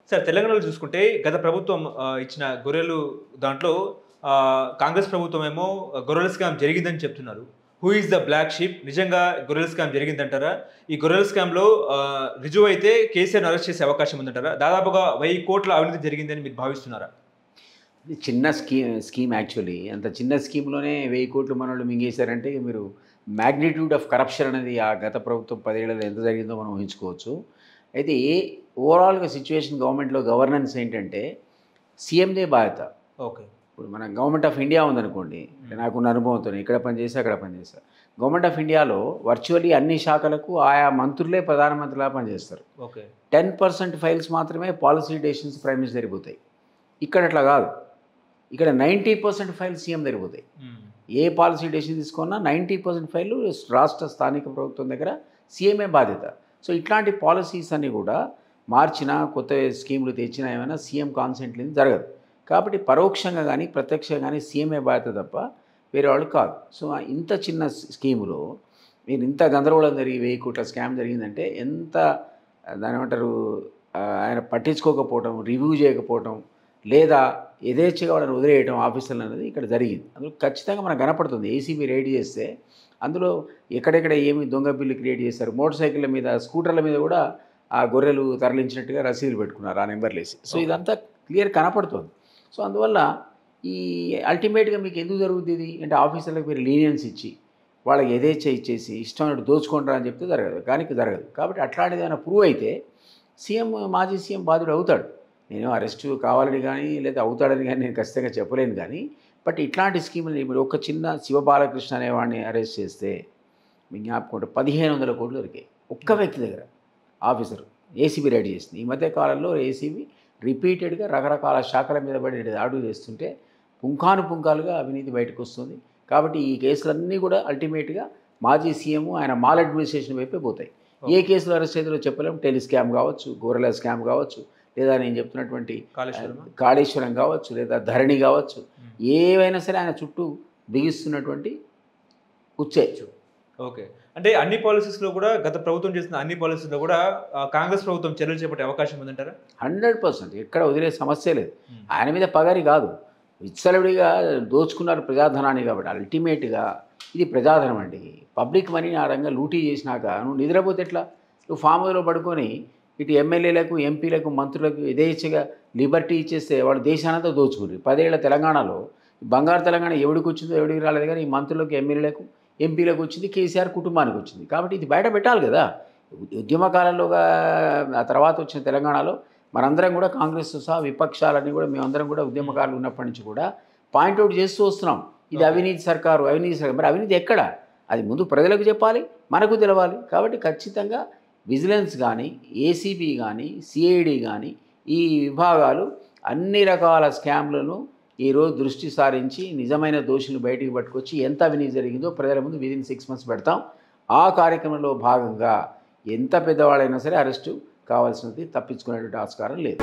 Sir తెలంగాణలో చూసుకుంటే గత ప్రభుత్వం ఇచ్చిన గొర్రెలు దాంట్లో కాంగ్రెస్ ప్రభుత్వం ఏమో గొర్రెల స్కామ్ జరిగిందని చెప్తున్నారు. Who is the black sheep? నిజంగా గొర్రెల స్కామ్ జరిగిందంటారా? ఈ గొర్రెల స్కామ్‌లో రుజువైతే కేసీఆర్‌ని అరెస్ట్ చేసే అవకాశం ఉందంటారా? దాదాపుగా 1000 కోట్ల అవినీతి జరిగిందని మీరు భావిస్తున్నారా? ఇది చిన్న స్కీమ్ యాక్చువల్లీ. అంత చిన్న స్కీమ్‌లోనే 1000 కోట్లు మనోళ్ళు మింగేశారంటే మీరు మాగ్నిట్యూడ్ ఆఫ్ కరప్షన్ అనేది ఆ గత ప్రభుత్వం 10 ఏళ్లలో ఎంత జరిగిందో మనం ఊహించుకోవచ్చు. అయితే ఓవరాల్‌గా సిట్యుయేషన్ గవర్నమెంట్‌లో గవర్నెన్స్ ఏంటంటే సీఎందే బాధ్యత. ఓకే. ఇప్పుడు మన గవర్నమెంట్ ఆఫ్ ఇండియా ఉందనుకోండి, నాకున్న అనుభవంతోనే ఇక్కడ పనిచేసా, అక్కడ పనిచేసా. గవర్నమెంట్ ఆఫ్ ఇండియాలో వర్చువల్లీ అన్ని శాఖలకు ఆయా మంత్రులే ప్రధానమంత్రిలా పనిచేస్తారు. ఓకే. 10% ఫైల్స్ మాత్రమే పాలసీ డెసిషన్స్ ప్రైమ్ మినిస్టర్ జరిగిపోతాయి. ఇక్కడ అట్లా కాదు. ఇక్కడ 90% ఫైల్స్ సీఎం జరిగిపోతాయి. ఏ పాలసీ డెసిషన్ తీసుకున్నా 90% ఫైళ్ళు రాష్ట్ర స్థానిక ప్రభుత్వం దగ్గర సీఎంఏ బాధ్యత. సో ఇట్లాంటి పాలసీస్ అన్నీ కూడా మార్చినా, కొత్త స్కీములు తెచ్చినా ఏమైనా సీఎం కాన్సెంట్ లేని జరగదు. కాబట్టి పరోక్షంగా కానీ ప్రత్యక్షంగా కానీ సీఎంఏ బాధ్యత తప్ప వేరే వాళ్ళు కాదు. సో ఇంత చిన్న స్కీములో మీరు ఇంత గందరగోళం జరిగి 1000 కోట్ల స్కామ్ జరిగిందంటే ఎంత దాని ఏమంటారు, ఆయన పట్టించుకోకపోవటం, రివ్యూ చేయకపోవటం, లేదా యథేచ్ఛగా వాళ్ళని వదిలేయటం ఆఫీసర్లు అనేది ఇక్కడ జరిగింది. అందులో ఖచ్చితంగా మనకు కనపడుతుంది. ఏసీబీ రైడ్ చేస్తే అందులో ఎక్కడెక్కడ ఏమి దొంగ బిల్లు క్రియేట్ చేశారు. మోటార్ సైకిళ్ళ మీద, స్కూటర్ల మీద కూడా ఆ గొర్రెలు తరలించినట్టుగా రసీదులు పెట్టుకున్నారు ఆ నెంబర్లు వేసి. సో ఇదంతా క్లియర్ కనపడుతుంది. సో అందువల్ల ఈ అల్టిమేట్గా మీకు ఎందుకు జరుగుతుంది ఇది అంటే ఆఫీసర్లకు మీరు లీనియన్స్ ఇచ్చి వాళ్ళకి యథేచ్ఛ ఇచ్చేసి ఇష్టం దోచుకుంటారా అని చెప్తే జరగదు, కానీ జరగదు. కాబట్టి అట్లాంటిది ఏమైనా ప్రూవ్ అయితే సీఎం, మాజీ సీఎం బాధ్యుడు అవుతాడు. నేను అరెస్టు కావాలని కానీ లేదా అవుతాడని కానీ నేను ఖచ్చితంగా చెప్పలేను. కానీ బట్ ఇట్లాంటి స్కీములు మీరు ఒక చిన్న శివబాలకృష్ణ అనేవాడిని అరెస్ట్ చేస్తే మీకు జ్ఞాపకం 1500 కోట్లు దొరికాయి ఒక్క వ్యక్తి దగ్గర. ఆఫీసర్ ఏసీబీ రెడీ చేసింది. ఈ మధ్య కాలంలో ఏసీబీ రిపీటెడ్గా రకరకాల శాఖల మీద పడి దాడులు చేస్తుంటే పుంఖానుపుంఖాలుగా అవినీతి బయటకు వస్తుంది. కాబట్టి ఈ కేసులన్నీ కూడా అల్టిమేట్గా మాజీ సీఎం ఆయన మాల్ అడ్మినిస్ట్రేషన్ వైపే పోతాయి. ఏ కేసులు అరెస్ట్ అవుతారో చెప్పలేము. టెలి స్కామ్ కావచ్చు, గొర్రెల స్కామ్ కావచ్చు, లేదా నేను చెప్తున్నటువంటి కాళేశ్వరం కావచ్చు, లేదా ధరణి కావచ్చు, ఏవైనా సరే ఆయన చుట్టూ బిగిస్తున్నటువంటి ఉచ్చేచ్చు. ఓకే. అంటే అన్ని పాలసీస్లో కూడా గత ప్రభుత్వం చేసిన అన్ని పాలసీస్లో కూడా కాంగ్రెస్ ప్రభుత్వం చర్యలు చేపట్టే అవకాశం ఉందంటారా? 100% ఎక్కడ వదిలే సమస్య లేదు. ఆయన మీద పగారి కాదు, విచ్చలవిడిగా దోచుకున్నారు ప్రజాధనాన్ని. కాబట్టి అల్టిమేట్గా ఇది ప్రజాధనం అండి. పబ్లిక్ మనీని ఆ రంగా లూటీ చేసినాక నువ్వు నిద్రపోతే ఎట్లా? నువ్వు ఫామ్ హౌస్లో పడుకొని ఇటు ఎమ్మెల్యేలకు, ఎంపీలకు, మంత్రులకు యథేచ్ఛగా లిబర్టీ ఇచ్చేస్తే వాళ్ళు దేశానంతా దోచుకున్నారు. 10 ఏళ్ల తెలంగాణలో బంగారు తెలంగాణ ఎవడికి వచ్చిందో ఎవడికి రాలేదు, కానీ ఈ మంత్రులకు, ఎమ్మెల్యేలకు, ఎంపీలకు వచ్చింది, కేసీఆర్ కుటుంబానికి వచ్చింది. కాబట్టి ఇది బయట పెట్టాలి కదా. ఉద్యమకాలంలోగా ఆ తర్వాత వచ్చిన తెలంగాణలో మనందరం కూడా కాంగ్రెస్ సహా విపక్షాలన్నీ కూడా మేమందరం కూడా ఉద్యమకారులు ఉన్నప్పటి నుంచి కూడా పాయింట్అవుట్ చేస్తూ వస్తున్నాం. ఇది అవినీతి సర్కారు, అవినీతి సర్కారు. మరి అవినీతి ఎక్కడ? అది ముందు ప్రజలకు చెప్పాలి, మనకు తెలవాలి. కాబట్టి ఖచ్చితంగా విజిలెన్స్ కానీ, ఏసీబీ కానీ, సిఐడి కానీ ఈ విభాగాలు అన్ని రకాల స్కామ్లను ఈరోజు దృష్టి సారించి నిజమైన దోషులను బయటికి పట్టుకొచ్చి ఎంత అవినీతి జరిగిందో ప్రజల ముందు విదిన్ 6 months పెడతాం. ఆ కార్యక్రమంలో భాగంగా ఎంత పెద్దవాళ్ళైనా సరే అరెస్టు కావాల్సినది తప్పించుకునేటువంటి ఆస్కారం లేదు.